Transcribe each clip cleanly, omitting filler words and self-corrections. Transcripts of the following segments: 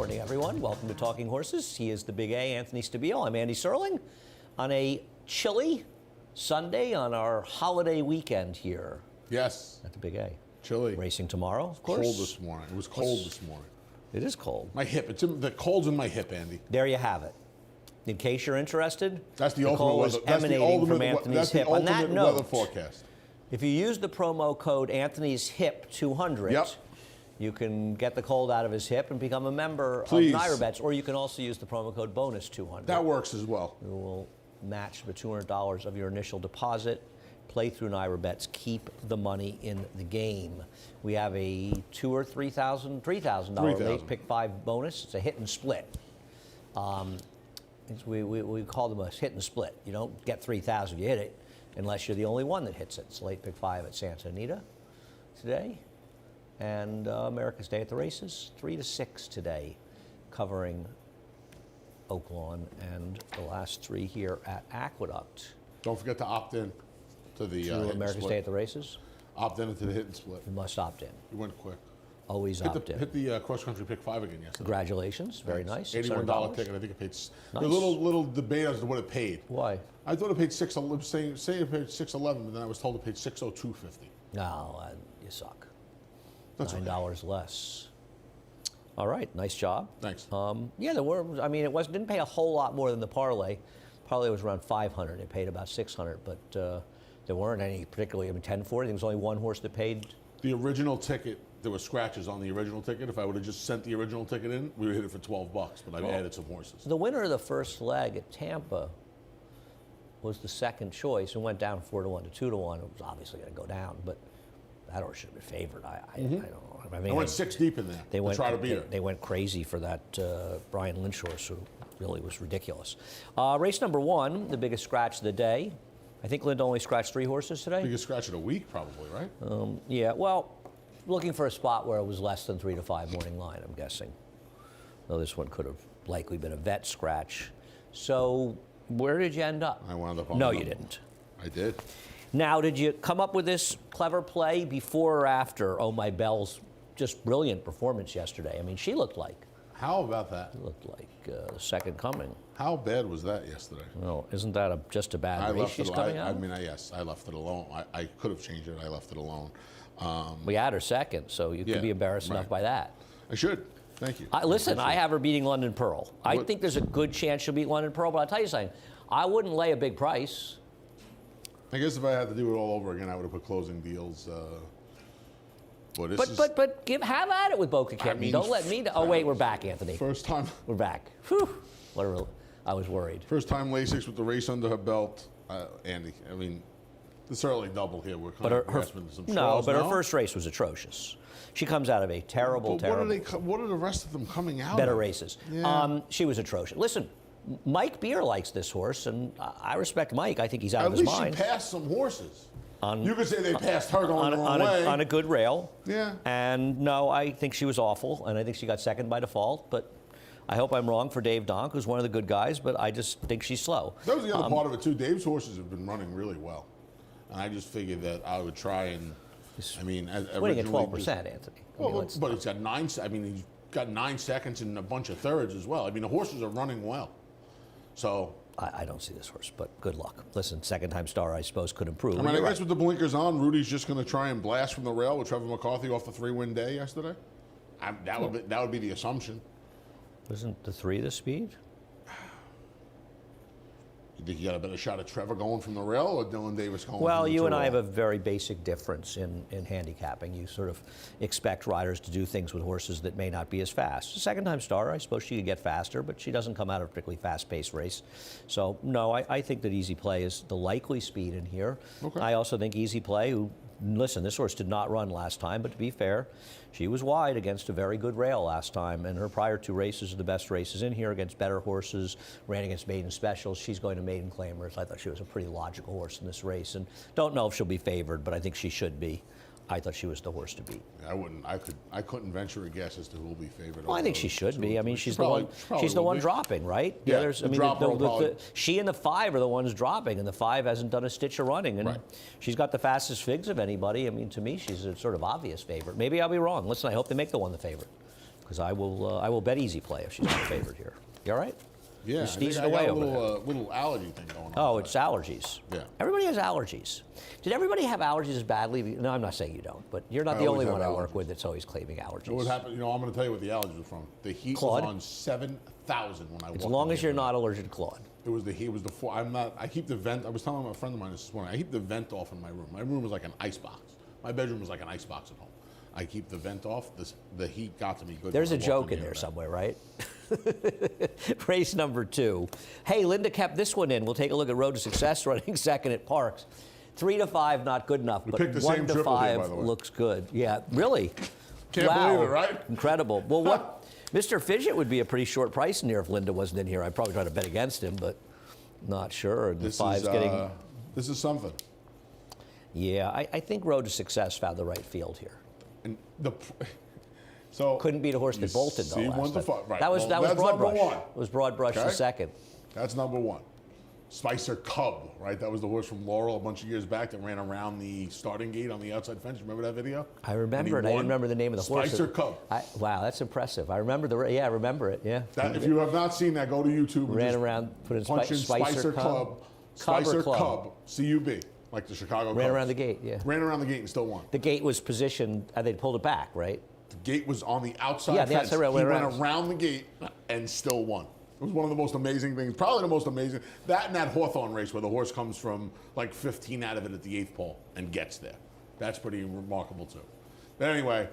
morning, everyone. Welcome to Talking Horses. He is the Big A, Anthony Stabile. I'm Andy Serling. On a chilly Sunday on our holiday weekend here. Yes. At the Big A. Chilly. Racing tomorrow, of course. Cold this morning. It was cold this morning. It is cold. My hip. The cold's in my hip, Andy. There you have it. In case you're interested, that's the ultimate weather. That's emanating from Anthony's hip. On that note, weather forecast. If you use the promo code Anthony's Hip 200, yep, you can get the cold out of his hip and become a member of NYRA-Bets, or you can also use the promo code bonus 200. That works as well. We will match the $200 of your initial deposit. Play through NYRA-Bets. Keep the money in the game. We have a $2,000 or $3,000 late pick 5 bonus. It's a hit and split. We call them a hit and split. You don't get 3,000, you hit it, unless you're the only one that hits it. It's late pick 5 at Santa Anita today. And America's Day at the Races, 3 to 6 today, covering Oaklawn and the last 3 here at Aqueduct. Don't forget to opt in to the to America's Day at the Races. Opt in into the hit and split. You must opt in. You went quick. Always opt in. Hit the cross-country pick 5 again yesterday. Congratulations. Very nice. $81 ticket. I think it paid. Nice. There's a little debate as to what it paid. Why? I thought it paid $611, saying it paid $611, but then I was told it paid $602.50. No, you suck. That's $9 okay. less. All right, nice job. Thanks. Yeah, there were. I mean, didn't pay a whole lot more than the parlay. Parlay was around $500. It paid about $600, but there weren't any particularly. I mean, 10-40. I think there was only one horse that paid. The original ticket, there were scratches on the original ticket. If I would have just sent the original ticket in, we would hit it for $12. But I added some horses. The winner of the first leg at Tampa was the second choice and went down 4-1 to 2-1. It was obviously going to go down, but that horse should have been favored. I don't know. I mean, I went 6 deep in there. They try to beat her. They went crazy for that Brian Lynch horse, who really was ridiculous. Race number 1, the biggest scratch of the day. I think Linda only scratched 3 horses today. Biggest scratch of the week, probably, right? Yeah. Well, looking for a spot where it was less than 3 to 5 morning line, I'm guessing. Though this one could have likely been a vet scratch. So where did you end up? I wound up on No, you didn't. I did. Now, did you come up with this clever play before or after Oh My Bell's just brilliant performance yesterday? I mean, she looked like. How about that? She looked like the second coming. How bad was that yesterday? No, isn't that just a bad race she's coming out? I mean, yes, I left it alone. I could have changed it. I left it alone. We had her second, so you could be embarrassed enough by that. I should. Thank you. Listen, I have her beating London Pearl. I think there's a good chance she'll beat London Pearl, but I'll tell you something. I wouldn't lay a big price. I guess if I had to do it all over again, I would have put closing deals. But have at it with Boca Kitten. I mean, don't let me. Oh wait, we're back, Anthony. First time. We're back. Whew. I was worried. First time Lasix with the race under her belt, Andy. I mean, it's early double here. We're kind of grasping some straws. Her first race was atrocious. She comes out of a terrible. What are the rest of them coming out? Better races. Yeah. She was atrocious. Listen. Mike Beer likes this horse, and I respect Mike. I think he's out of his mind. At least she passed some horses. You could say they passed her going the wrong way. On a good rail. Yeah. And no, I think she was awful, and I think she got second by default. But I hope I'm wrong for Dave Donk, who's one of the good guys, but I just think she's slow. That was the other part of it, too. Dave's horses have been running really well. And I just figured that I would try and, I mean, winning at 12%, Anthony. Well, but it's got 9, I mean, he's got 9 seconds and a bunch of thirds as well. I mean, the horses are running well. So I don't see this horse, but good luck. Listen, second-time star, I suppose, could improve. I mean, I guess with the blinkers on, Rudy's just going to try and blast from the rail with Trevor McCarthy off the 3-win day yesterday. That would be the assumption. Isn't the 3 the speed? You think you got a better shot at Trevor going from the rail or Dylan Davis going? Well, you and I have a very basic difference in handicapping. You sort of expect riders to do things with horses that may not be as fast. Second-time star, I suppose she could get faster, but she doesn't come out of a particularly fast-paced race. So, no, I think that Easy Play is the likely speed in here. Okay. I also think Easy Play, listen, this horse did not run last time, but to be fair, she was wide against a very good rail last time, and her prior 2 races are the best races in here against better horses, ran against maiden specials. She's going to maiden claimers. I thought she was a pretty logical horse in this race, and don't know if she'll be favored, but I think she should be. I thought she was the horse to beat. I wouldn't. I couldn't venture a guess as to who will be favored. Well, I think she should be. I mean, she's the one. She's the one dropping, right? Yeah. I mean, she and the 5 are the ones dropping, and the 5 hasn't done a stitch of running, and she's got the fastest figs of anybody. I mean, to me, she's a sort of obvious favorite. Maybe I'll be wrong. Listen, I hope they make the one the favorite. because I will bet easy play if she's my favorite here. You all right? Yeah, You're I think sneezing I got away a over there. little allergy thing going on. Oh, it's allergies. Yeah. Everybody has allergies. Did everybody have allergies as badly? No, I'm not saying you don't, but you're not I the only always one I have work allergies. with that's always claiming allergies. What happened? I'm going to tell you what the allergies were from. The heat Claude? was on 7,000 when I walked As long in as here you're today. not allergic to Claude. It was the heat. It was the four. I'm not. I keep the vent. I was telling a friend of mine this morning. I keep the vent off in my room. My room is like an ice box. My bedroom was like an ice box at home. I keep the vent off. The heat got to me good. There's a when I walked joke in here there today. somewhere, right? Race number 2. Hey, Linda kept this one in. We'll take a look at Road to Success running second at Parks. 3 to 5, not good enough, but picked the 1 same to triple here, 5 by the way. looks good. Yeah, really? Can't wow. believe it, right? Incredible. Well, what Mr. Fidget would be a pretty short price in here if Linda wasn't in here. I'd probably try to bet against him, but not sure. The 5's getting. This is something. Yeah, I think Road to Success found the right field here. And so Couldn't beat a horse you that bolted though. see last 1 to time. 5. Right. That was well, that's Broad number Brush. 1. It was Broad Brush the Okay. second. That's number 1. Spicer Cub, right? That was the horse from Laurel a bunch of years back that ran around the starting gate on the outside fence. Remember that video? I remember it. I didn't remember the name of the horse. Spicer Cub. Wow, that's impressive. I remember I remember it. Yeah. If you have not seen that, go to YouTube. And Ran just around, put in punch in Spicer Cub. Spicer Cub. C-U-B, like the Chicago Ran Cubs. around the gate. Yeah. Ran around the gate and still won. The gate was positioned. They pulled it back, right? The gate was on the outside Yeah, the fence. outside rail He went went around. around the gate and still won. It was one of the most amazing things, probably the most amazing. That and that Hawthorne race where the horse comes from like 15 out of it at the 8th pole and gets there. That's pretty remarkable too. But anyway,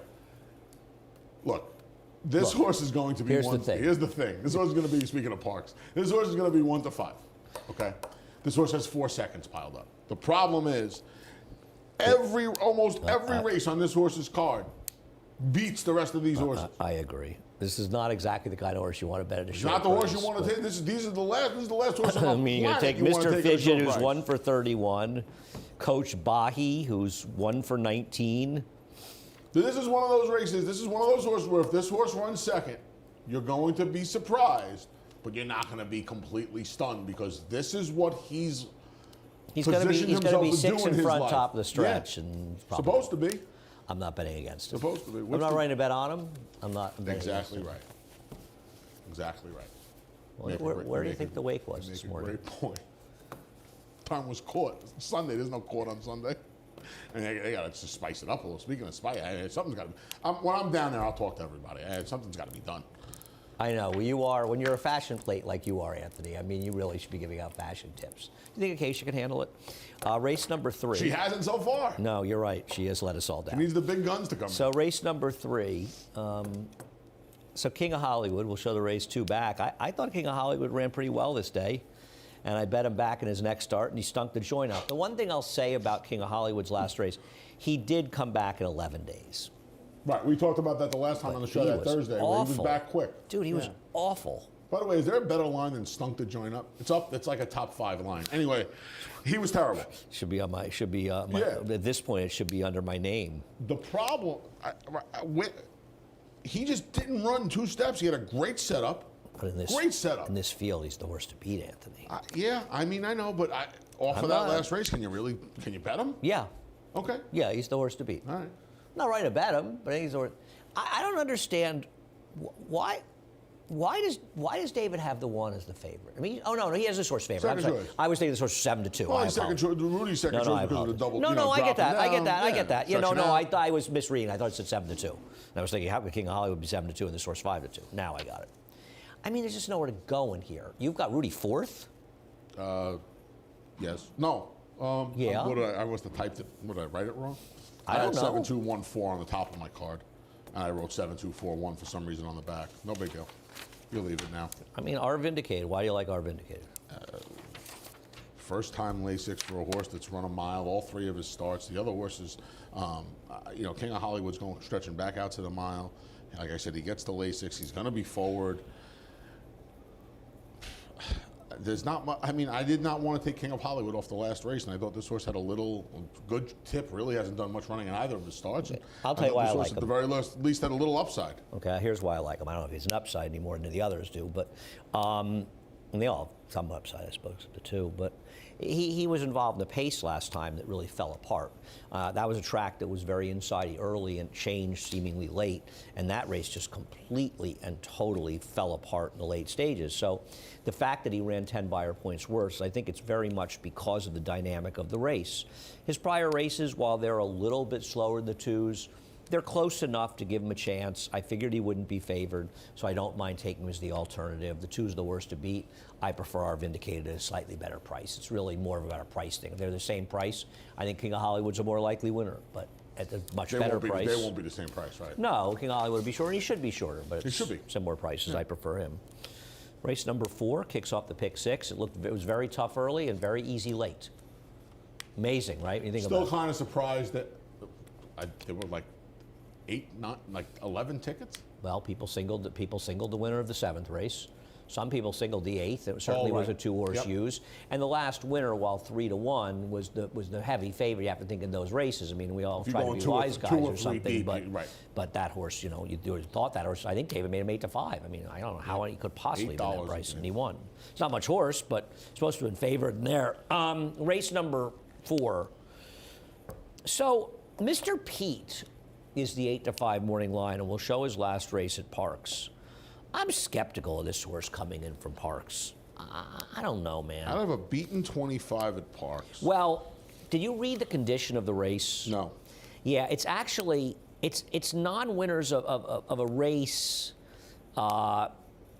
look, this horse is going to be here's one. the thing. Here's the thing. This horse is going to be, speaking of Parks, this horse is going to be 1 to 5. Okay? This horse has 4 seconds piled up. The problem is, almost every race on this horse's card beats the rest of these horses. I agree. This is not exactly the kind of horse you want to bet at a It's short not the horse you price, want to but- take. This is the last horse on the I mean, you're going to planet take you wanna Mr. take at a Fidget, short who's price. 1 for 31. Coach Bahi, who's 1 for 19. This is one of those races. This is one of those horses where if this horse runs second, you're going to be surprised, but you're not going to be completely stunned because this is what he's He's going to be positioned himself to do 6 in in his front, life. top of the stretch, Yeah. and probably, Supposed to be. I'm not betting against him. Supposed to be. I'm not writing a bet on him. I'm not betting Exactly against him. right. Exactly right. Where do you think the wake was Make this a morning? great point. Time was court. It's Sunday. There's no court on Sunday. And they got to spice it up a little. Speaking of spice, something's got to. When I'm down there, I'll talk to everybody. Something's got to be done. I know. Well, you are, when you're a fashion plate like you are, Anthony, I mean, you really should be giving out fashion tips. You think Acacia can handle it? Race number 3. She hasn't so far. No, you're right. She has let us all She down. needs the big guns to come. So race number 3. So King of Hollywood, we'll show the race 2 back. I thought King of Hollywood ran pretty well this day, and I bet him back in his next start, and he stunk the joint up. The one thing I'll say about King of Hollywood's last race, he did come back in 11 days. Right, we talked about that the last time on the show He that was Thursday, where he was awful. back quick. Dude, he was awful. By the way, is there a better line than stunk the joint up? It's up. It's like a top 5 line. Anyway, he was terrible. Should be on my. Yeah. At this point, it should be under my name. The problem, he just didn't run 2 steps. He had a great setup. But in this, Great setup. In this field, he's the horse to beat, Anthony. Yeah, I mean, I know, but off I'm of that not- last race, can you bet him? Yeah, Okay. yeah, he's the horse to beat. All right. I'm not right to bet him, but I think he's the horse. I don't understand why. Why does David have the 1 as the favorite? I mean, no, he has this horse favorite. I'm Second sorry. choice. I was thinking this horse was 7-2. Well, I he's second apologize. choice. Rudy's second No, choice I because of the apologize. double. No, I get that. I get that. I get that. Yeah, no, Section out. I was misreading. I thought it said 7-2. And I was thinking, how could King of Hollywood be 7-2 and this horse 5-2? Now I got it. I mean, there's just nowhere to go in here. You've got Rudy 4th. Yes. No. Yeah. What did I must have typed it. What did I write it wrong? I don't know. had 7214 on the top of my card, and I wrote 7241 for some reason on the back. No big deal. You'll leave it now. I mean, R Vindicated. Why do you like R Vindicated? First time Lasix for a horse that's run a mile. All 3 of his starts. The other horses, King of Hollywood's going stretching back out to the mile. Like I said, he gets the Lasix. He's going to be forward. There's not much. I mean, I did not want to take King of Hollywood off the last race, and I thought this horse had a good tip. Really hasn't done much running in either of his starts. I'll tell you why I this horse like at him. the very least had a little upside. Okay, here's why I like him. I don't know if he's an upside any more than the others do, but and they all have some upside, I suppose, the 2. But he was involved in the pace last time that really fell apart. That was a track that was very inside early and changed seemingly late, and that race just completely and totally fell apart in the late stages. So the fact that he ran 10 buyer points worse, I think it's very much because of the dynamic of the race. His prior races, while they're a little bit slower than the twos, they're close enough to give him a chance. I figured he wouldn't be favored, so I don't mind taking him as the alternative. The two's the worst to beat. I prefer our Vindicated at a slightly better price. It's really more about a price thing. If they're the same price, I think King of Hollywood's a more likely winner, but at a much better price. They won't be the same price, right? No, King of Hollywood would be shorter, and he should be shorter, but He should be. similar prices. I prefer him. Race number 4 kicks off the pick 6. It was very tough early and very easy late. Amazing, right? You think Still about kind of surprised that there were like 11 tickets. Well, people singled the winner of the 7th race. Some people singled the 8th. It certainly was a 2-horse use. And the last winner, while 3-1, was the heavy favorite. You have to think in those races. I mean, we all try to be wise guys or something, but that horse, you thought that horse. I think David made him 8-5. I mean, I don't know how he could possibly win that price, and he won. It's not much horse, but supposed to have been favored in there. Race number 4. So, Mr. Pete is the 8-5 morning line, and will show his last race at Parks. I'm skeptical of this horse coming in from Parks. I don't know, man. Out of a beaten 25 at Parks. Well, did you read the condition of the race? No. Yeah, it's actually it's non-winners of a race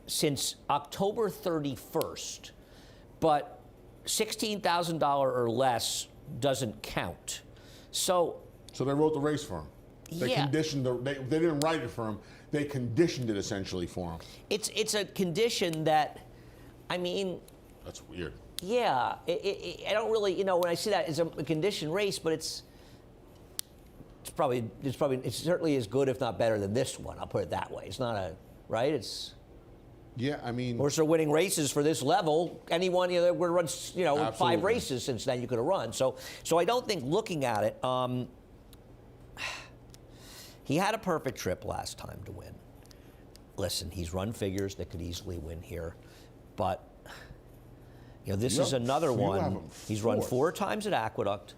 since October 31st, but $16,000 or less doesn't count. So they wrote the race for him. They conditioned they didn't write it for him. They conditioned it essentially for him. It's a condition that, I mean. That's weird. Yeah, I don't really, when I see that, it's a conditioned race, but it's certainly as good, if not better, than this one. I'll put it that way. It's not right? It's. Yeah, I mean. Horses are winning races for this level. Anyone, would run, Absolutely. 5 races since then you could have run. So I don't think looking at it. He had a perfect trip last time to win. Listen, he's run figures that could easily win here, but this is another one. He's run 4 times at Aqueduct,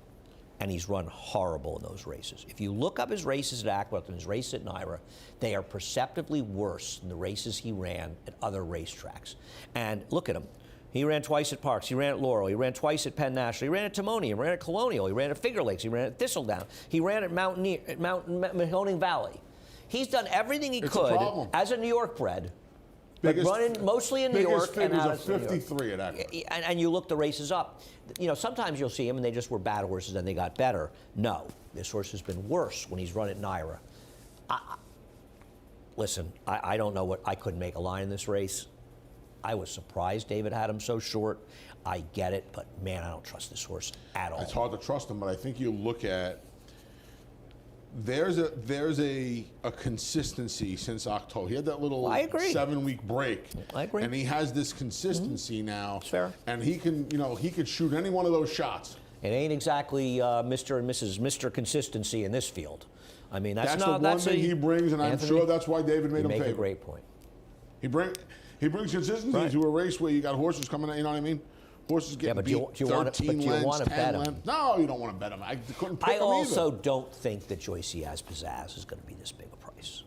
and he's run horrible in those races. If you look up his races at Aqueduct and his race at Naira, they are perceptibly worse than the races he ran at other racetracks. And look at him. He ran twice at Parks. He ran at Laurel. He ran twice at Penn National. He ran at Timonium. He ran at Colonial. He ran at Finger Lakes. He ran at Thistledown. He ran at Mahoning Valley. He's done everything he could as a New York bred, but running mostly in New York and out of 53 at Aqueduct. And you look the races up. Sometimes you'll see him and they just were bad horses and they got better. No, this horse has been worse when he's run at Naira. Listen, I don't know I couldn't make a line in this race. I was surprised David had him so short. I get it, but man, I don't trust this horse at all. It's hard to trust him, but I think you look at there's a consistency since October. He had that little 7-week break. I agree. And he has this consistency now. It's fair. And he could shoot any one of those shots. It ain't exactly Mr. and Mr. Consistency in this field. I mean, that's the one thing he brings, and Anthony, I'm sure that's why David made him favorite. Make a great point. He brings consistency to a race where you got horses coming in, you know what I mean? Horses getting beat 13 lengths, 10 lengths. No, you don't want to bet him. I couldn't pick him either. I also don't think that Joyce Has Pizzazz is going to be this big a price.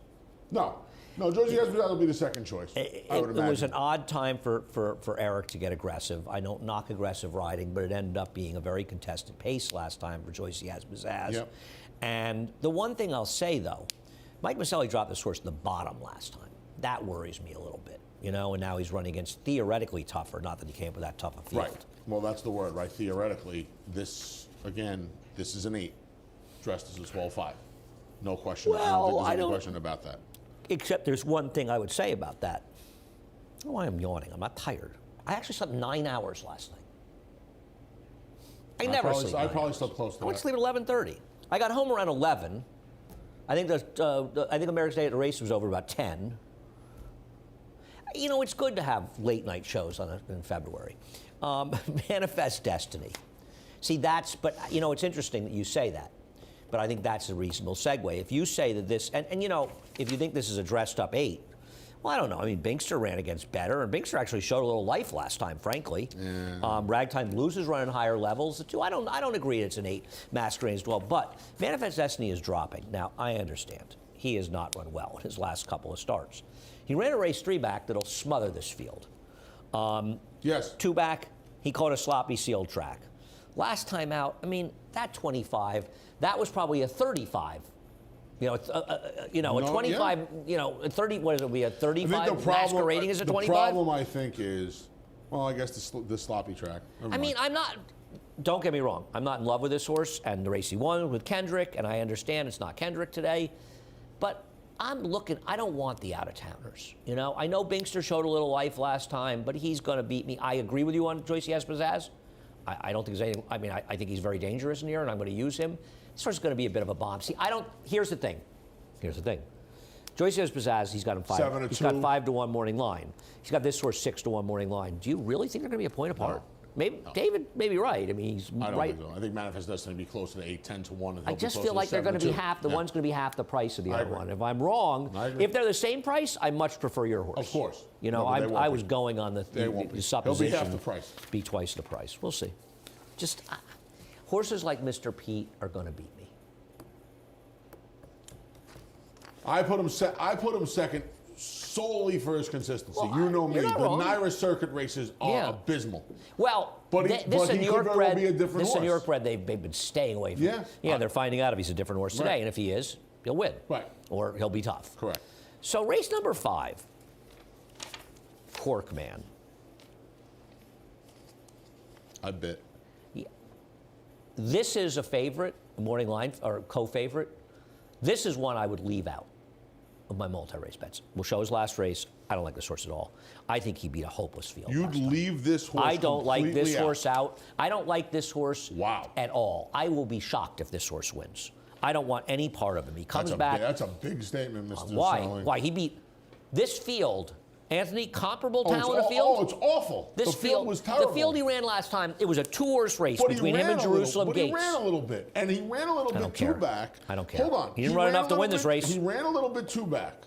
No, Joyce Has Pizzazz will be the second choice, I would imagine. It was an odd time for Eric to get aggressive. I don't knock aggressive riding, but it ended up being a very contested pace last time for Joyce Has Pizzazz. Yep. And the one thing I'll say, though, Mike Maselli dropped this horse in the bottom last time. That worries me a little bit. And now he's running against theoretically tougher, not that he came with that tough a field. Right. Well, that's the word, right? Theoretically, this is an 8, dressed as a 12-5. No question. Well, I don't think there's any question about that. Except there's one thing I would say about that. I don't know why I'm yawning. I'm not tired. I actually slept 9 hours last night. I never sleep. I probably slept close to that. I went to sleep at 11:30. I got home around 11. I think America's Day at the Race was over about 10. It's good to have late night shows in February. Manifest Destiny. See, but it's interesting that you say that. But I think that's a reasonable segue. If you say that this, and if you think this is a dressed up 8, Well, I don't know. I mean, Binkster ran against better, and Binkster actually showed a little life last time, frankly. Yeah. Ragtime Blues is running higher levels. The two, I don't agree it's an 8. Masquerade's 12, but Manifest Destiny is dropping. Now, I understand. He has not run well in his last couple of starts. He ran a race 3 back that'll smother this field. Yes. 2 back, he caught a sloppy sealed track. Last time out, I mean, that 25, that was probably a 35. You know, a 25, yeah. A 30, what is it, be a I think 35 masquerading as a 25? The problem, I think, is, well, I guess the sloppy track. I mean, don't get me wrong, I'm not in love with this horse and the race he won with Kendrick, and I understand it's not Kendrick today, but I don't want the out-of-towners. I know Binkster showed a little life last time, but he's going to beat me. I agree with you on Joyce Espazaz. I don't think there's anything, I think he's very dangerous in here, and I'm going to use him. This horse is going to be a bit of a bomb. See, here's the thing. Joyce Espazaz, he's got him 5. He's got 5 to 1 morning line. He's got this horse 6 to 1 morning line. Do you really think they're going to be a point apart? Maybe no. David may be right. I mean, he's I don't right. think so. I think Manifest Destiny will be closer to 8, 10 to 1. I just feel like they're going to be half. The one's going to be half the price of the other one. If I'm wrong, if they're the same price, I much prefer your horse. Of course. I was going on the supposition. He'll be half the price. Be twice the price. We'll see. Just horses like Mr. Pete are going to beat me. I put him second solely for his consistency. Well, you know me. The wrong. Naira circuit races are abysmal. Well, this New York bred, New York bred, they've been staying away from. Yeah, they're finding out if he's a different horse today, and if he is, he'll win. Right. Or he'll be tough. Correct. So race number 5, Corkman. I bet. Yeah. This is a favorite, morning line, or co-favorite. This is one I would leave out of my multi-race bets. We'll show his last race. I don't like this horse at all. I think he beat a hopeless field. You'd leave this horse I don't like this horse out. I don't like this horse Wow. at all. I will be shocked if this horse wins. I don't want any part of him. He comes back. That's a big statement, Mr. Why? Sully. Why? He beat this field. Anthony, comparable talent of field? Oh, it's awful. This the field was terrible. The field he ran last time, it was a 2-horse race between him and Jerusalem Gates. But he ran a little bit, and he ran a little bit too back. I don't care. Hold on. He didn't run enough to win this race. He ran a little bit too back,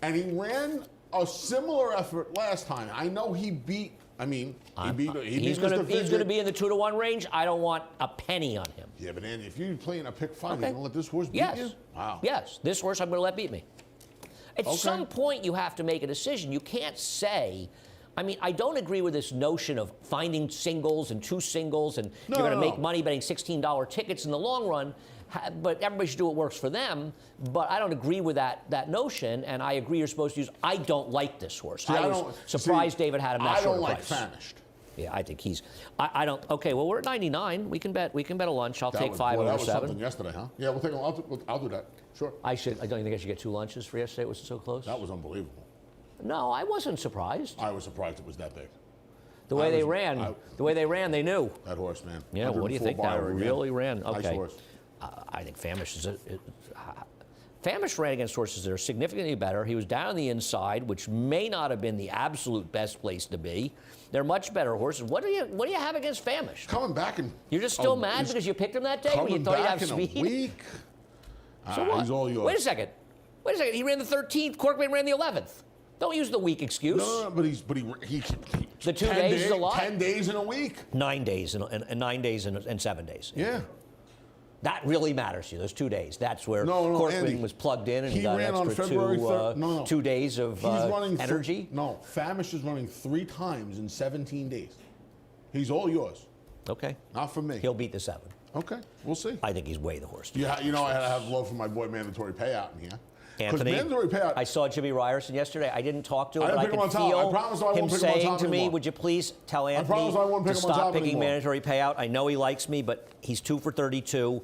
and he ran a similar effort last time. I know he beat. He's going to be in the 2 to 1 range. I don't want a penny on him. Yeah, but Andy, if you're playing a pick 5, you're going to let this horse beat you? Wow. Yes, this horse I'm going to let beat me. At some point, you have to make a decision. You can't say, I don't agree with this notion of finding singles and 2 singles, and you're going to make money betting $16 tickets in the long run, but everybody should do what works for them. But I don't agree with that notion, and I agree you're supposed to use. I don't like this horse. See, I was surprised David had him that short I don't like price. Famished. Yeah, I think he's. I don't. Okay, well we're at 99. We can bet a lunch. I'll take 5 over 7. That was something yesterday, huh? Yeah, we'll take. I'll do that. Sure. I don't think I should get 2 lunches for yesterday. It was so close. That was unbelievable. No, I wasn't surprised. I was surprised it was that big. The way they ran, they knew. That horse, man. Yeah, what do you think? That really ran. Okay. Nice horse. I think Famish Famish ran against horses that are significantly better. He was down on the inside, which may not have been the absolute best place to be. They're much better horses. What do you have against Famish? Coming back and you're just still mad because you picked him that day when you thought he'd have speed. A week. So what? He's all yours. Wait a second. He ran the 13th. Corkman ran the 11th. Don't use the week excuse. No, but he the 2 days is a lot. 10 days in a week. 9 days and 9 days and 7 days. Yeah. That really matters to you. Those 2 days. That's where Corkman Andy, was plugged in, and he got an extra 2 days of energy. Famish is running 3 times in 17 days. He's all yours. Okay. Not for me. He'll beat the 7. Okay, we'll see. I think he's way the horse. I had to have love for my boy Mandatory Payout in here. Anthony, Mandatory Payout. I saw Jimmy Ryerson yesterday. I didn't talk to him, but I could feel him saying to me, would you please tell Anthony to stop picking Mandatory Payout? I know he likes me, but he's 2 for 32.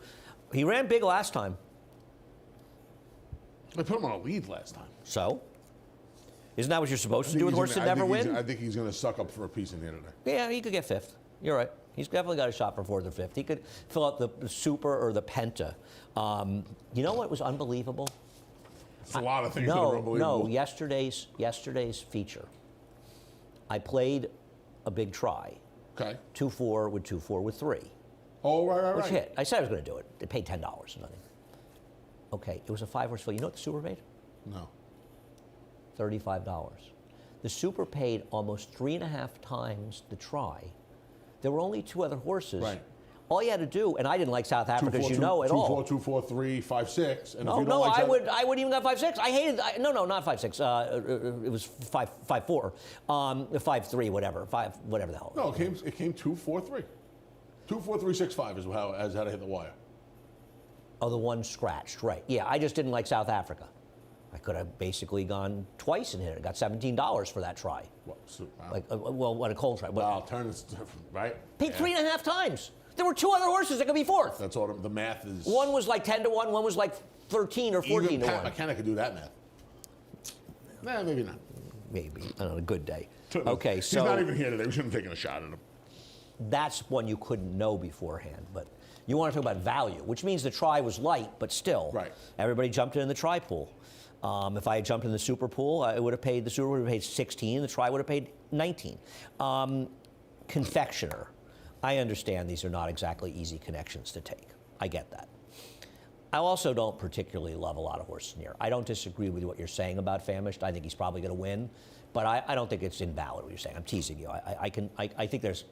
He ran big last time. I put him on a lead last time. So? Isn't that what you're supposed to do with horses that never win? I think he's going to suck up for a piece in here today. Yeah, he could get 5th. You're right. He's definitely got a shot for 4th or 5th. He could fill out the Super or the Penta. You know what was unbelievable? It's a lot of things that are unbelievable. No, yesterday's feature. I played a big try. Okay. 2-4 with 2-4 with 3. Oh, right. Which hit. I said I was going to do it. It paid $10 or nothing. Okay, it was a 5-horse field. You know what the Super made? No. $35. The Super paid almost 3.5 times the try. There were only 2 other horses. Right. All you had to do, and I didn't like South Africa, as you know, at all. 2-4, 2-4, 3, 5-6. And No, if you don't no, like I that, would even got 5-6. I hated. No, not 5-6. It was 5-4, 5-3, whatever, whatever the hell. no, it came 2-4-3. 2-4-3-6-5 is how to hit the wire. Oh, the one scratched, right? Yeah, I just didn't like South Africa. I could have basically gone twice and hit it. Got $17 for that try. Well, What a cold try. Well, turn is right. Paid 3.5 times. There were 2 other horses that could be fourth. That's all. The math is. One was like 10 to 1. One was like 13 or 14 Even to Pat 1. McKenna could do that math. Nah, maybe not. Maybe on a good day. Okay, He's so not even here today. We shouldn't have taken a shot at him. that's one you couldn't know beforehand. But you want to talk about value, which means the try was light, but still, Right. Everybody jumped in the try pool. If I had jumped in the Super pool, I would have paid. The Super would have paid 16. The try would have paid 19. Confectioner. I understand these are not exactly easy connections to take. I get that. I also don't particularly love a lot of horses in here. I don't disagree with what you're saying about Famished. I think he's probably going to win, but I don't think it's invalid what you're saying. I'm teasing you. I think there's,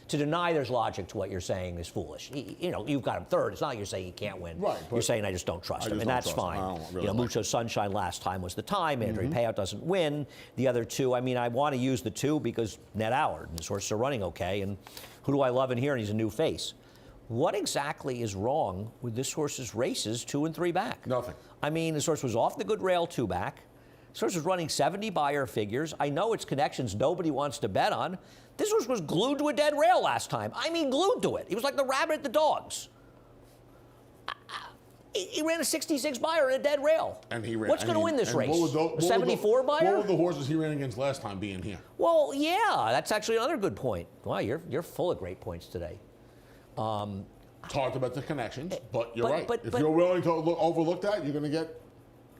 to deny there's logic to what you're saying is foolish. You've got him third. It's not like you're saying he can't win. Right, You're saying I just don't trust him, and that's fine. Mucho Sunshine last time was the time. Andrew Payout doesn't win. The other 2, I mean, I want to use the 2 because Ned Howard and his horses are running okay, and who do I love in here? And he's a new face. What exactly is wrong with this horse's races 2 and 3 back? Nothing. I mean, this horse was off the good rail 2 back. This horse was running 70 buyer figures. I know it's connections nobody wants to bet on. This horse was glued to a dead rail last time. I mean, glued to it. He was like the rabbit at the dogs. He ran a 66 buyer in a dead rail. And he ran. What's going to win this race? What 74 buyer? What were the horses he ran against last time being here? Well, yeah, that's actually another good point. Wow, you're full of great points today. Talked about the connections, but you're right. but- If you're willing to overlook that, you're going to get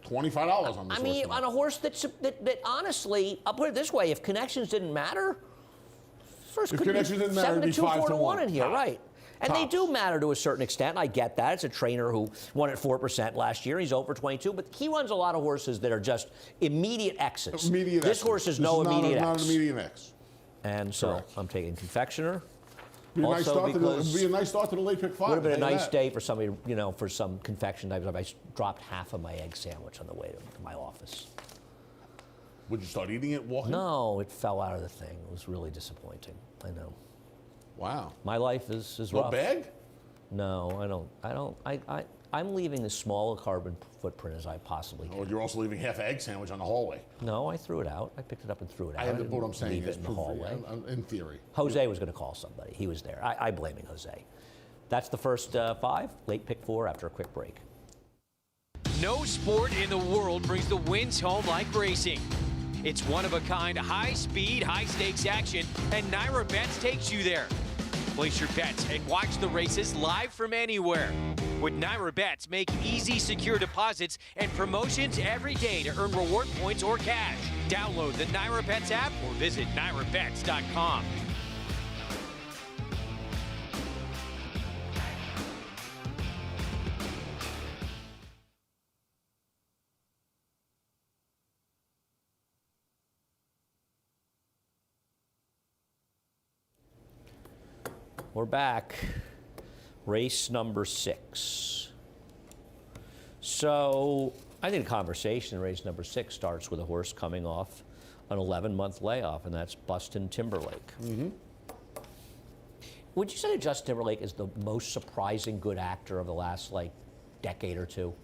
$25 on this I mean, horse on a horse that honestly, I'll put it this way: if connections didn't matter, first could connections be didn't matter, 7 to it'd 2, be 4 5 to to 1 1. in here, Tops. right? And they Tops. do matter to a certain extent. I get that. It's a trainer who won at 4% last year. He's over 22, but he runs a lot of horses that are just immediate X's. This horse is no immediate X. Not an immediate X. And so Correct. I'm taking Confectioner. Be a nice Also start because be a nice start to the late pick 5. would have been a I'll tell you nice that. day for somebody, for some confection. I dropped half of my egg sandwich on the way to my office. Would you start eating it walking? No, it fell out of the thing. It was really disappointing. I know. Wow. My life is No rough. bag? No, I'm leaving as small a carbon footprint as I possibly can. Or you're also leaving half an egg sandwich on the hallway. No, I threw it out. I picked it up and threw it out. I have didn't what I'm saying leave is it in the hallway. in theory. Jose was going to call somebody. He was there. I'm blaming Jose. That's the first 5. Late pick 4 after a quick break. No sport in the world brings the wins home like racing. It's one-of-a-kind, high-speed, high-stakes action, and Naira Bets takes you there. Place your bets and watch the races live from anywhere. With Naira Bets, make easy, secure deposits and promotions every day to earn reward points or cash. Download the Naira Bets app or visit nairabets.com. We're back. Race number 6. So I think the conversation in race number 6 starts with a horse coming off an 11-month layoff, and that's Bustin' Timberlake. Would you say that Justin Timberlake is the most surprising good actor of the last, decade or two?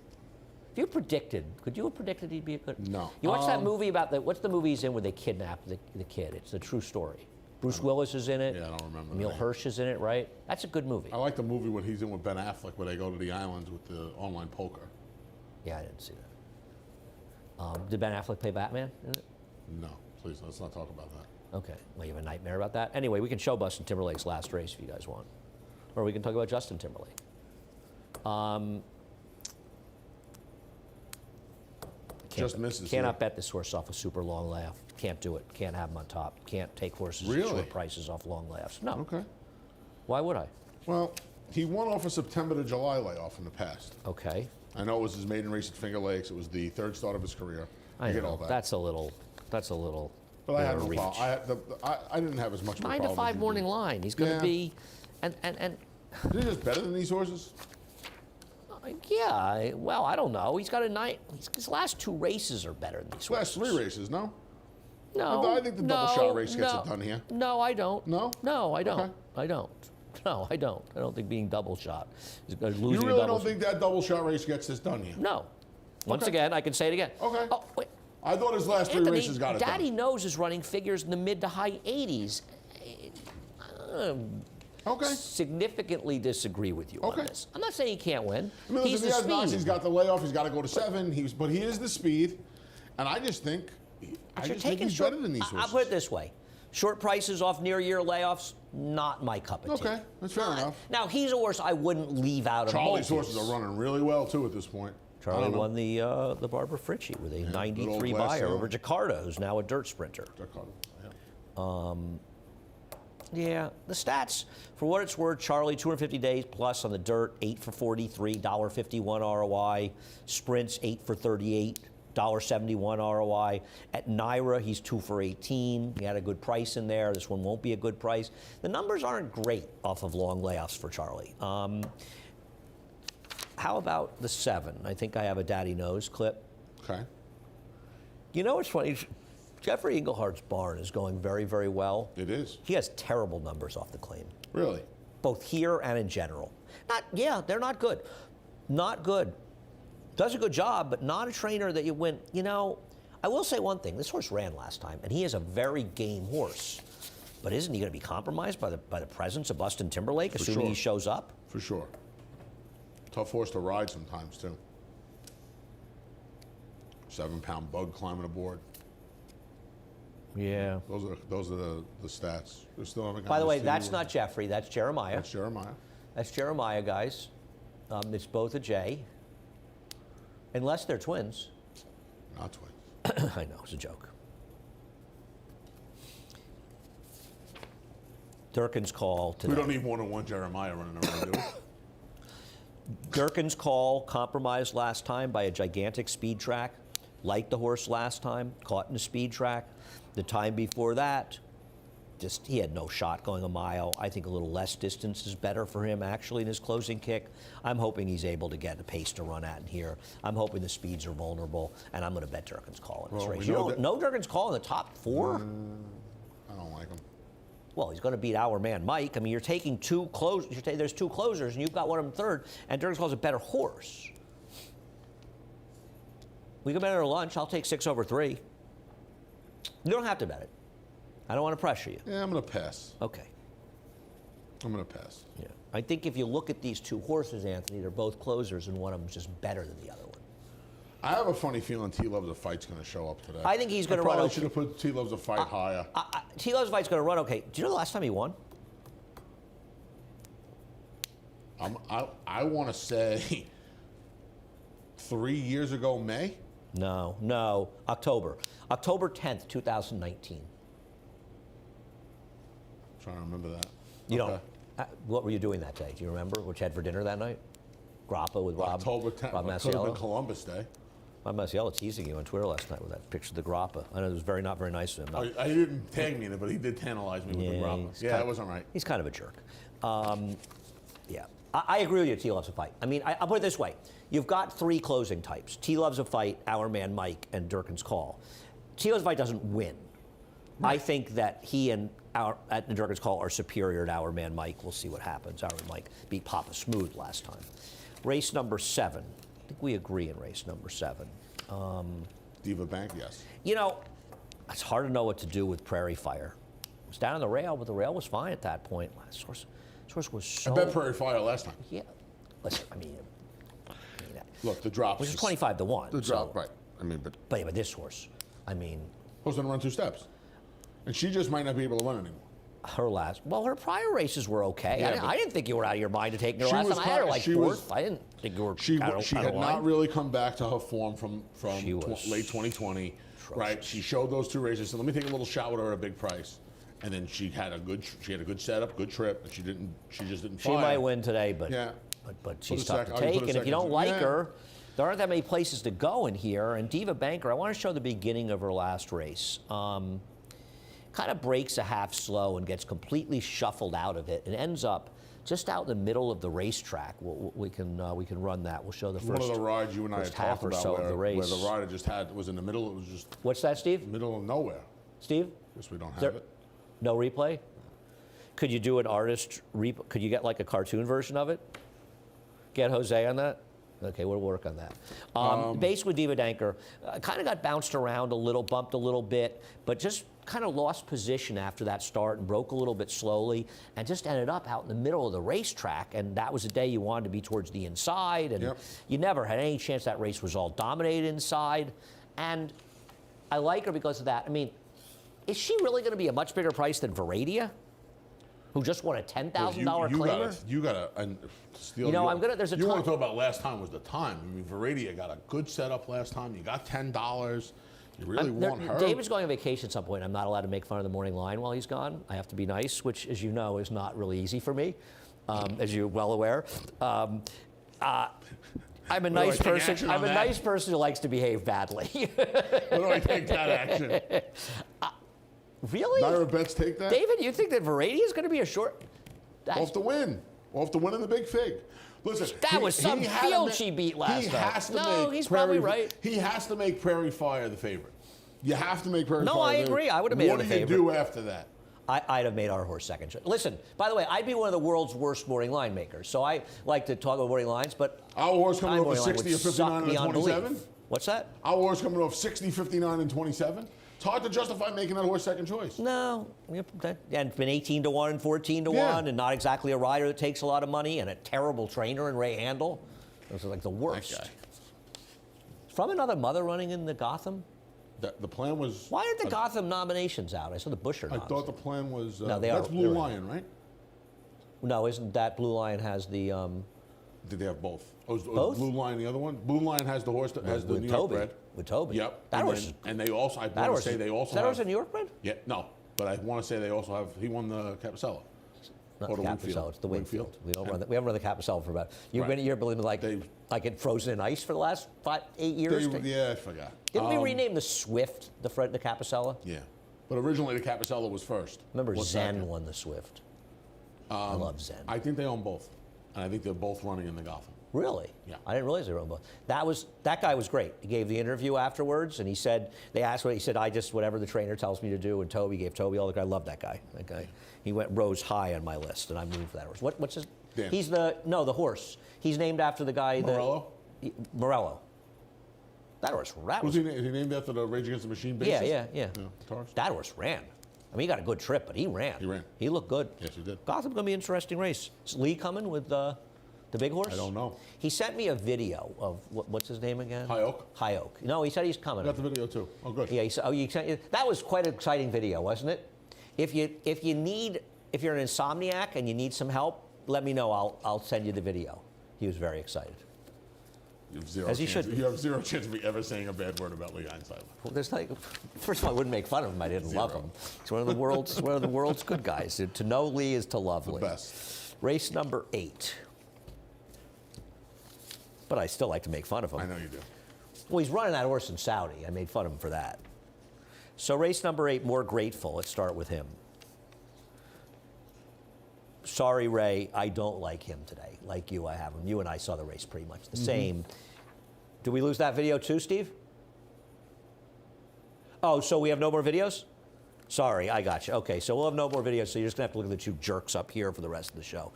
If you could you have predicted he'd be a good? No. You watch that movie about what's the movie he's in where they kidnap the kid? It's a true story. Bruce Willis is in it. Yeah, I don't remember. Emil Hirsch is in it, right? That's a good movie. I like the movie when he's in with Ben Affleck where they go to the islands with the online poker. Yeah, I didn't see that. Did Ben Affleck play Batman in it? No, please, let's not talk about that. Okay. Well, you have a nightmare about that? Anyway, we can show Bustin' Timberlake's last race if you guys want. Or we can talk about Justin Timberlake. Just misses. Cannot bet this horse off a super long layoff. Can't do it. Can't have him on top. Can't take horses at short prices off long layoffs. No. Okay. Why would I? Well, he won off a September to July layoff in the past. Okay. I know it was his maiden race at Finger Lakes. It was the 3rd start of his career. I get know. all that. That's a little. But I had no reach. problem. I didn't have as much of a 9 problem to as 5 you morning did. line. He's going to Yeah. be, and Is he just better than these horses? yeah. Well, I don't know. He's got a night. His last 2 races are better than these Last horses. 3 races, no? No, I think the double shot race gets it done here. No, I don't. No? No, I don't. Okay. I don't. No, I don't. I don't think being double shot is losing You a really double don't think that double shot race gets this done here? No. Once Okay. again, I can say it again. Okay. Oh, wait. I thought his last 3 Anthony, races got it Daddy done. Knows is running figures in the mid to high 80s. Okay. Significantly disagree with you Okay. on this. I'm not saying he can't win. I mean, He's listen, the he has knocks, speed. he's got the layoff, he's got to go to 7, but he is the speed, and I just think, But you're he's taking better than these horses. I'll put it this way. Short prices off near-year layoffs, not my cup of tea. Okay, that's fair enough. Now, he's a horse I wouldn't leave out of Charlie's multis. horses are running really well, too, at this point. I Charlie don't know. won the Barbara Fritchie with a 93 good old buyer Glass over Jakarta, who's now a dirt sprinter. Yeah. Yeah, the stats, for what it's worth, Charlie, 250 days plus on the dirt, 8 for 43, $1.51 ROI. Sprints, 8 for 38, $1.71 ROI. At Naira, he's 2 for 18. He had a good price in there. This one won't be a good price. The numbers aren't great off of long layoffs for Charlie. How about the 7? I think I have a Daddy Knows clip. Okay. You know what's funny? Jeffrey Englehart's barn is going very, very well. It is. He has terrible numbers off the claim, Really? both here and in general. They're not good. Not good. Does a good job, but not a trainer that you win. You know, I will say one thing. This horse ran last time, and he is a very game horse. But isn't he going to be compromised by the presence of Bustin Timberlake, assuming sure. he shows up? For sure. Tough horse to ride sometimes, too. 7-pound bug climbing aboard. Yeah. Those are the stats. They're still on By the way, that's not Jeffrey. That's Jeremiah. That's Jeremiah. That's Jeremiah, guys. It's both a J. Unless they're twins. Not twins. I know, it's a joke. Durkin's call today. We don't need more than one Jeremiah running around, do we? Durkin's call compromised last time by a gigantic speed track. Like the horse last time, caught in a speed track. The time before that, just he had no shot going a mile. I think a little less distance is better for him actually in his closing kick. I'm hoping he's able to get a pace to run at in here. I'm hoping the speeds are vulnerable, and I'm going to bet Durkin's call in this Well, race. we You know don't that- know Durkin's call in the top 4? I don't like him. Well, he's going to beat our man Mike. I mean, you're taking 2 closers. There's 2 closers, and you've got one of them third. And Durkin's call's a better horse. We can bet it at lunch. I'll take 6 over 3. You don't have to bet it. I don't want to pressure you. Yeah, I'm going to pass. Okay. I'm going to pass. Yeah. I think if you look at these 2 horses, Anthony, they're both closers, and one of them's just better than the other one. I have a funny feeling T Loves a Fight's going to show up today. I think he's going to run. Probably Okay. should have put T Loves a Fight higher. T Love's fight's going to run okay. Do you know the last time he won? I want to say 3 years ago, May. No. October 10th, 2019. Trying to remember that. You Okay. don't. What were you doing that day? Do you remember what you had for dinner that night? Grappa with Rob. October 10th. Rob It could have been Masiello. Columbus Day. Rob Masiello teasing you on Twitter last night with that picture of the Grappa. I know it was not very nice of him. Oh, he didn't tag me in it, but he did tantalize me with the Grappa. he's Yeah, kind that wasn't right. He's kind of a jerk. Yeah, I agree with you. T loves a fight. I mean, I'll put it this way: you've got 3 closing types. T loves a fight, our man Mike, and Durkin's call. T loves a fight doesn't win. Right. I think that he and at the Durkin's call are superior to our man Mike. We'll see what happens. Our man Mike beat Papa Smooth last time. Race number 7. I think we agree in race number 7. Diva Bank, yes. You know, it's hard to know what to do with Prairie Fire. It was down on the rail, but the rail was fine at that point. This horse was so. I bet Prairie Fire last time. Yeah. Listen, I mean Look, the drops. which is 25 to 1. The drop, right. I mean, but But this horse, I mean, horse didn't run 2 steps. And she just might not be able to run anymore. her prior races were okay. Yeah, I didn't think you were out of your mind to take her She last was time. I had her kind- like she 4th. was- I didn't think you were She out of had line. not really come back to her form from She was late 2020, right? atrocious. She showed those 2 races. So let me take a little shot with her at a big price, and then she had a good setup, good trip, and she just didn't. She fire. might win today, but Yeah. but Put she's a tough sec- to I'll put take. a And if you don't second- like yeah. her, There aren't that many places to go in here. And Diva Banker, I want to show the beginning of her last race. Kind of breaks a half slow and gets completely shuffled out of it and ends up just out in the middle of the racetrack. We can run that. We'll show the first. One of the rides you and I had half talked or about so of the race. where the rider just was in the middle. It was just What's that, Steve? middle of nowhere. Steve? Guess we don't have it. No replay? Could you do an artist could you get like a cartoon version of it? Get Jose on that? Okay, we'll work on that. Basically, Diva Danker kind of got bounced around a little, bumped a little bit, but just kind of lost position after that start and broke a little bit slowly and just ended up out in the middle of the racetrack. And that was a day you wanted to be towards the inside, and you never had any chance that race was all dominated inside. And I like her because of that. I mean, is she really going to be a much bigger price than Veradia, who just won a $10,000 claimer? You got to steal. You know, I'm gonna. There's a. You want to talk about last time was the time. I mean, Veradia got a good setup last time. You got $10. You really want her. David's going on vacation at some point. I'm not allowed to make fun of the morning line while he's gone. I have to be nice, which, as you know, is not really easy for me, as you're well aware. I'm a nice person. I'm a nice person who likes to behave badly. Where do I take that action? Really? Naira Bets take that? David, you think that Veradia is going to be a short? Off the win. Off the win in the big fig. Listen, that was some field she beat last time. No, he's probably right. He has to make Prairie Fire the favorite. You have to make Prairie Fire. No, I agree. I would have made her the favorite. What do you do after that? I'd have made our horse second choice. Listen, by the way, I'd be one of the world's worst morning line makers. So I like to talk about morning lines, but our horse coming off 60 or 59 and 27. What's that? Our horse coming off 60, 59 and 27. It's hard to justify making that horse second choice. No, and it's been 18 to 1 and 14 to 1, and not exactly a rider that takes a lot of money, and a terrible trainer in Ray Handel. Those are like the worst. That guy. From another mother running in the Gotham. The plan was. Why aren't the Gotham nominations out? I saw the Busher. I thought the plan was. No, that's Blue Lion, right? No, isn't that Blue Lion has the? Did they have both? Both? Blue Lion, the other one. Blue Lion has the horse that has the New York bred. With Toby. Yep. That horse. And they also. I want to say they also. Is that horse a New York bred? Yeah. No, but I want to say they also have. He won the Capicella. Not the Capicella, it's the Wingfield. We don't run we haven't run the Capicella for about. You've been here, believe me, like it frozen in ice for the last 8 years. Yeah, I forgot. Didn't we rename the Swift the Capicella? Yeah, but originally the Capicella was first. Remember, Zen won the Swift. I love Zen. I think they own both, and I think they're both running in the Gotham. Really? Yeah. I didn't realize they were on both. That guy was great. He gave the interview afterwards, and he said they asked what he said. I just whatever the trainer tells me to do. And Toby gave Toby all the. I love that guy. That guy. He rose high on my list, and I'm rooting for that horse. What's his? Dan. He's the horse. He's named after the guy. Morello. Morello. That horse. Was he named after the Rage Against the Machine basis? Yeah. That horse ran. I mean, he got a good trip, but he ran. He ran. He looked good. Yes, he did. Gotham's going to be an interesting race. Is Lee coming with the big horse? I don't know. He sent me a video of what's his name again? High Oak. High Oak. No, he said he's coming. I got the video too. Oh, good. Yeah. You sent you. That was quite an exciting video, wasn't it? If you're an insomniac and you need some help, let me know. I'll send you the video. He was very excited. You have zero As he chance. should be. You have zero chance of me ever saying a bad word about Lee Einstein. Well, first of all, I wouldn't make fun of him. I didn't love him. He's one of the world's good guys. To know Lee is to love Lee. The best. Race number 8. But I still like to make fun of him. I know you do. Well, he's running that horse in Saudi. I made fun of him for that. So race number 8, More Grateful. Let's start with him. Sorry, Ray, I don't like him today. Like you, I have him. You and I saw the race pretty much the same. Did we lose that video too, Steve? Oh, so we have no more videos? Sorry, I got you. Okay, so we'll have no more videos, so you're just going to have to look at the two jerks up here for the rest of the show.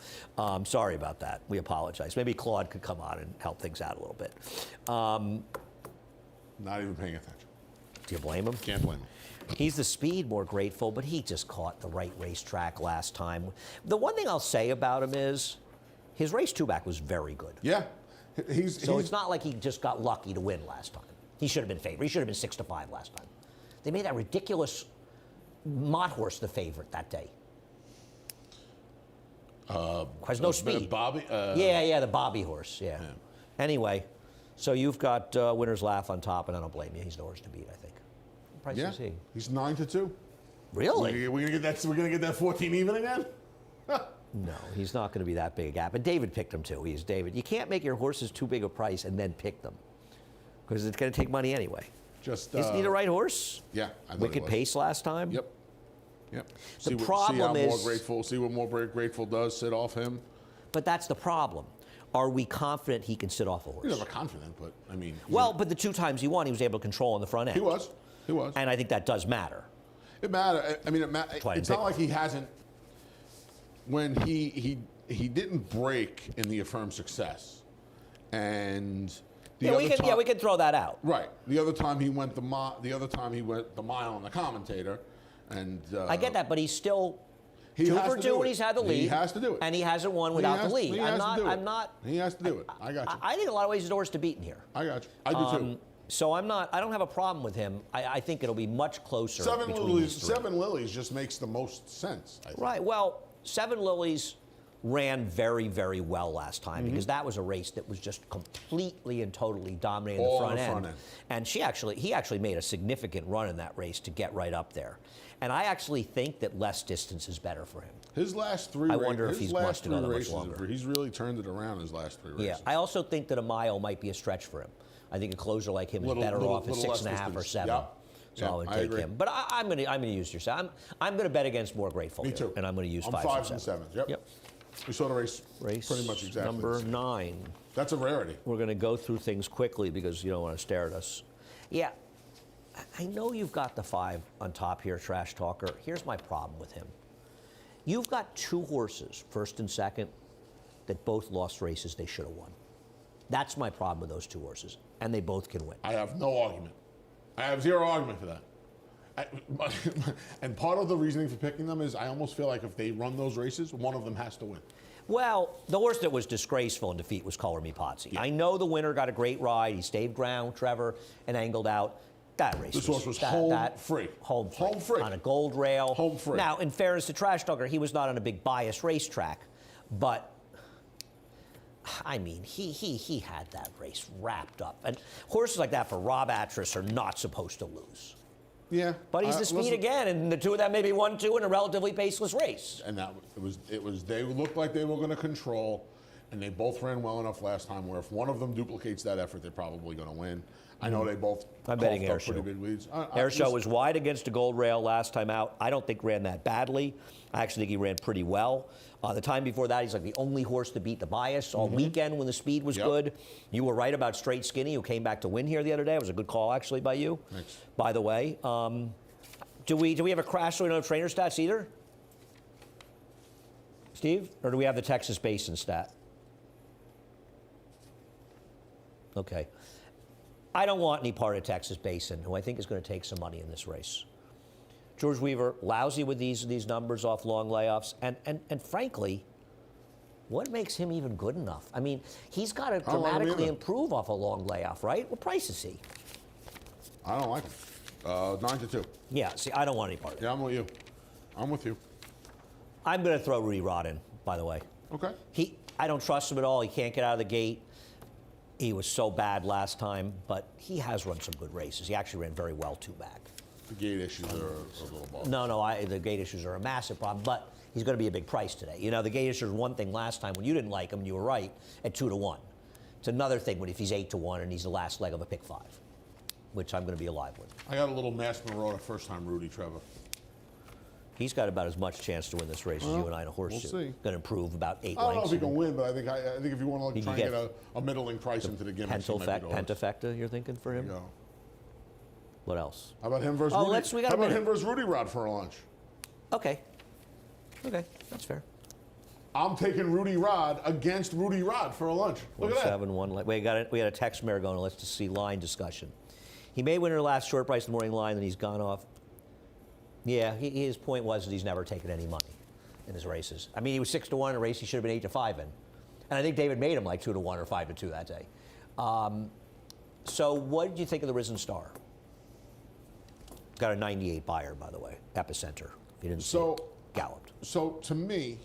Sorry about that. We apologize. Maybe Claude could come on and help things out a little bit. Not even paying attention. Do you blame him? Can't blame him. He's the speed More Grateful, but he just caught the right racetrack last time. The one thing I'll say about him is his race 2 back was very good. Yeah. It's not like he just got lucky to win last time. He should have been favored. He should have been 6-5 last time. They made that ridiculous Mott horse the favorite that day. Has no speed. Bobby? The Bobby horse, yeah. Anyway, so you've got Winner's Laugh on top, and I don't blame you. He's the horse to beat, I think. What price is he? He's 9-2. Really? We're gonna get that 14 even again? No, he's not going to be that big a gap. And David picked him too. David. You can't make your horses too big a price and then pick them. Because it's going to take money anyway. Just Isn't he the right horse? Yeah, I thought Wicked he was. pace last time. Yep. Yep. The see problem how is- more grateful. See what more grateful does. Sit off him. But that's the problem. Are we confident he can sit off a horse? He's never confident, but I mean. Well, but the 2 times he won, he was able to control on the front end. He was. He was. And I think that does matter. It matters. I mean, why I it's didn't not like he hasn't. When he didn't break in the affirmed success, and the Yeah, other we can. time, Yeah, we can throw that out. Right. The other time he went the mile on the commentator, and I get that, but he's still he 2 has for to 2 do when it. he's had the lead. He has to do it, and he hasn't won without the lead. He has to do it. I'm not. He has to do it. I got you. I think in a lot of ways he's the horse to beat in here. I got you. I do too. So I'm not. I don't have a problem with him. I think it'll be much closer. Seven between Lilies. these 3. 7 Lilies just makes the most sense. I think. Right. Well, 7 Lilies ran very, very well last time Mm-hmm. because that was a race that was just completely and totally dominating All the on front the end. front end. And he actually made a significant run in that race to get right up there. And I actually think that less distance is better for him. His last 3 I races. wonder if his he last wants to go 3 that much races, longer. He's really turned it around his last 3 races. Yeah. I also think that a mile might be a stretch for him. I think a closer like him is Little- better little- off at little less 6.5 or distance. 7. Yep. So Yep, I would I take agree. him. But I'm gonna use your side. I'm gonna bet against more grateful. Me here, too. And I'm gonna use I'm 5s 5s and and 7s. 7s. Yep. We saw the race pretty much exactly. Number the same. 9. That's a rarity. We're going to go through things quickly because you don't want to stare at us. Yeah, I know you've got the 5 on top here, Trash Talker. Here's my problem with him. You've got 2 horses, first and second, that both lost races they should have won. That's my problem with those 2 horses, and they both can win. I have no argument. I have zero argument for that. And part of the reasoning for picking them is I almost feel like if they run those races, one of them has to win. Well, the horse that was disgraceful in defeat was Color Me Potsy. I know the winner got a great ride. He stayed ground, Trevor, and angled out. That race This horse was home free. Home free. Home free. On a gold rail. Home free. Now, in fairness to Trash Talker, he was not on a big bias racetrack, but I mean, he had that race wrapped up. And horses like that for Rob Atras are not supposed to lose. Yeah. But he's the speed listen, again, and the 2 of them maybe 1-2 in a relatively paceless race. And that it was they looked like they were going to control, and they both ran well enough last time where if one of them duplicates that effort, they're probably going to win. I know they both I'm betting coughed up Air pretty Show. big leads. Air Show listen, was wide against a gold rail last time out. I don't think ran that badly. I actually think he ran pretty well. The time before that, he's like the only horse to beat the bias all weekend when the speed was Yep. good. You were right about Straight Skinny, who came back to win here the other day. It was a good call, actually, by you. Thanks. By the way, do we have a crash so we don't have trainer stats either? Steve? Or do we have the Texas Basin stat? Okay. I don't want any part of Texas Basin, who I think is going to take some money in this race. George Weaver, lousy with these numbers off long layoffs, and frankly, what makes him even good enough? I mean, he's got to I don't like him dramatically either. improve off a long layoff, right? What price is he? I don't like him. 9-2. Yeah, see, I don't want any part of it. Yeah, I'm with you. I'm with you. I'm going to throw Rudy Rod in, by the way. Okay. I don't trust him at all. He can't get out of the gate. He was so bad last time, but he has run some good races. He actually ran very well 2 back. The gate issues are a little ball. No, the gate issues are a massive problem, but he's going to be a big price today. You know, the gate issues were one thing last time when you didn't like him, you were right, at 2-1. It's another thing when if he's 8-1 and he's the last leg of a pick 5, which I'm going to be alive with. I got a little Mass Marauder first time, Rudy Trevor. He's got about as much chance to win this race as you and I in a horseshoe. we'll see. Going to improve about 8 I don't know lengths. if he can win, but I think if you want to He try can and get get a middling price into the gimmicks, he might be the horse. Pentafecta, you're thinking for him? There you go. What else? How about him versus Oh, Rudy? we got How a about minute. him versus Rudy Rod for a lunch? Okay, that's fair. I'm taking Rudy Rod against Rudy Rod for a lunch. Look at that. 1-7-1. We had a text from Maragona. Let's just see line discussion. He may win in the last short price in the morning line, then he's gone off. Yeah, his point was that he's never taken any money in his races. I mean, he was 6-1 in a race he should have been 8-5 in, and I think David made him like 2-1 or 5-2 that day. So, what did you think of the Risen Star? Got a 98 buyer, by the way, Epicenter. If you didn't see it, galloped. So to me,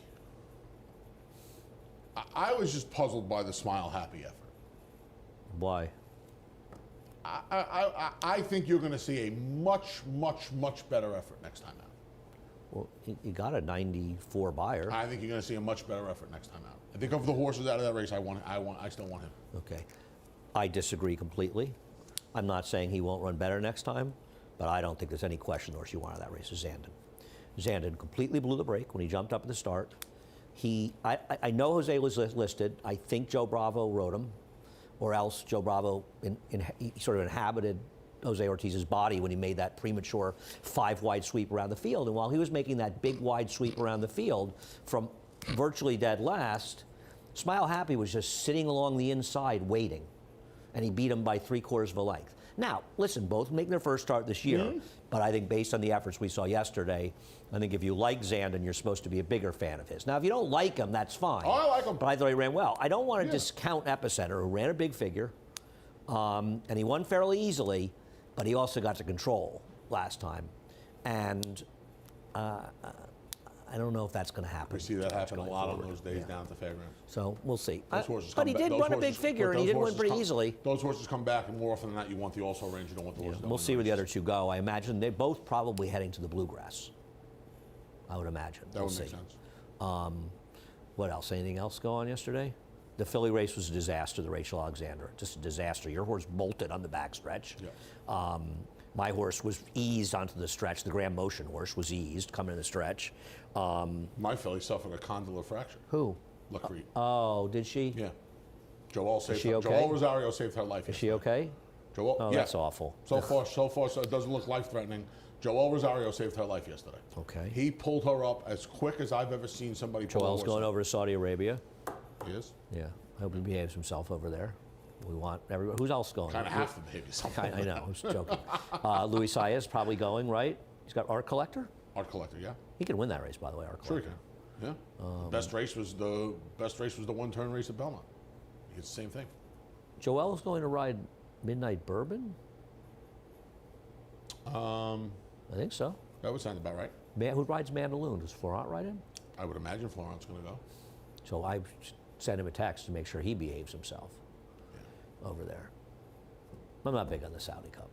I was just puzzled by the Smile Happy effort. Why? I think you're going to see a much, much, much better effort next time out. Well, you got a 94 buyer. I think you're going to see a much better effort next time out. I think of the horses out of that race, I still want him. Okay. I disagree completely. I'm not saying he won't run better next time, but I don't think there's any question the horse you want out of that race is Zandon. Zandon completely blew the brake when he jumped up at the start. I know Jose was listed. I think Joe Bravo rode him, or else Joe Bravo he sort of inhabited Jose Ortiz's body when he made that premature 5-wide sweep around the field. And while he was making that big wide sweep around the field from virtually dead last, Smile Happy was just sitting along the inside waiting, and he beat him by 3/4 of a length. Now, listen, both making their first start this year, but I think based on the efforts we saw yesterday, I think if you like Zandon, you're supposed to be a bigger fan of his. Now, if you don't like him, that's fine. Oh, I like him. But I thought he ran well. I don't want to discount Epicenter, who ran a big figure, and he won fairly easily, but he also got to control last time. And I don't know if that's going to happen. We see that happen a going lot forward. on those days down at the fairgrounds. So we'll see. Those horses But come he back- did those run a big horses- figure, and he those did win horses pretty come- easily. Those horses come back, and more often than not, you want the also range. You don't want the horses. that We'll win see where the races. other two go. I imagine they're both probably heading to the bluegrass. I would imagine. That We'll would make see. sense. What else? Anything else go on yesterday? The Philly race was a disaster, the Rachel Alexander. Just a disaster. Your horse bolted on the backstretch. Yeah. My horse was eased onto the stretch. The Grand Motion horse was eased coming in the stretch. My filly suffered a condylar fracture. Who? Lacrete. Oh, did she? Yeah. Joelle saved she her. okay? Joelle Rosario saved her life. Is she okay? Joelle, Oh, yeah. that's awful. So far, so it doesn't look life-threatening. Joelle Rosario saved her life yesterday. Okay. He pulled her up as quick as I've ever seen somebody pull a Joel's horse going up. over to Saudi Arabia. He is. Yeah. I hope he behaves himself over there. We want everybody. Who's else going? Kind of have to behave yourself. I know. I was joking. Louis Saez probably going, right? He's got Art Collector. Art Collector, yeah. He can win that race, by the way. Art Sure Collector. he can. Yeah. Best race was the one-turn race at Belmont. It's the same thing. Joel's going to ride Midnight Bourbon. I think so. That would sound about right. Who rides Mandaloon? Does Florent ride him? I would imagine Florent's going to go. So I sent him a text to make sure he behaves himself over there. I'm not big on the Saudi Cup,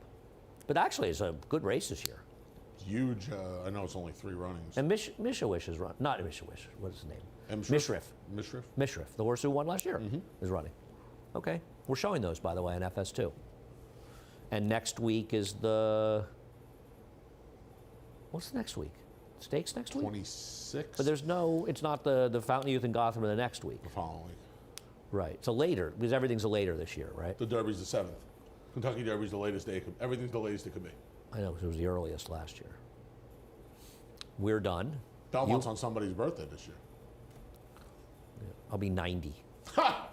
but actually it's a good race this year. It's huge. I know it's only 3 runnings. And Mishawish is running. Not Mishawish. What is his name? Mishriff. Mishriff, the horse who won last year, is running. Okay, we're showing those, by the way, on FS2. And next week is the. What's the next week? Stakes next week? 26. But there's no. It's not the Fountain of Youth in Gotham the next week. The following week. Right. So later, because everything's a later this year, right? The Derby's the 7th. Kentucky Derby's the latest day. Everything's the latest it could be. I know, because it was the earliest last year. We're done. Belmont's on somebody's birthday this year. I'll be 90. Ha!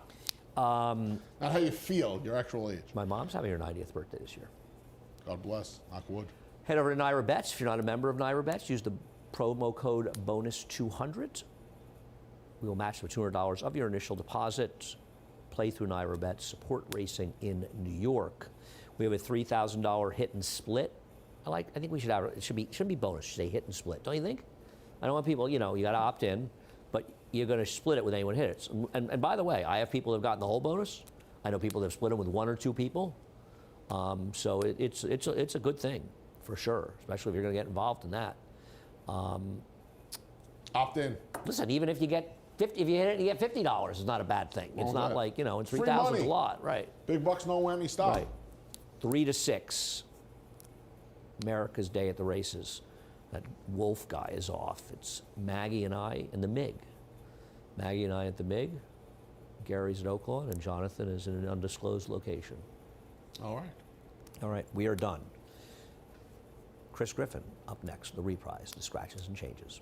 Not how you feel, your actual age. My mom's having her 90th birthday this year. God bless. Knock wood. Head over to Naira Bets. If you're not a member of Naira Bets, use the promo code BONUS200. We will match the $200 of your initial deposit. Play through Naira Bets. Support racing in New York. We have a $3,000 hit and split. I think we should have it. Shouldn't be bonus. It should say hit and split. Don't you think? I don't want people. You got to opt in, but you're going to split it with anyone who hits. And by the way, I have people that have gotten the whole bonus. I know people that have split them with 1 or 2 people. So it's a good thing for sure, especially if you're going to get involved in that. Opt in. Listen, even if you get 50, if you hit it, you get $50. It's not a bad thing. It's not like and Free 3,000 is a money. lot, right? Big bucks, no whammy, stop. Right. 3 to 6. America's Day at the Races. That Wolf guy is off. It's Maggie and I in the MiG. Maggie and I at the MiG. Gary's at Oaklawn, and Jonathan is in an undisclosed location. All right. All right, we are done. Chris Griffin up next, the reprise, the scratches and changes.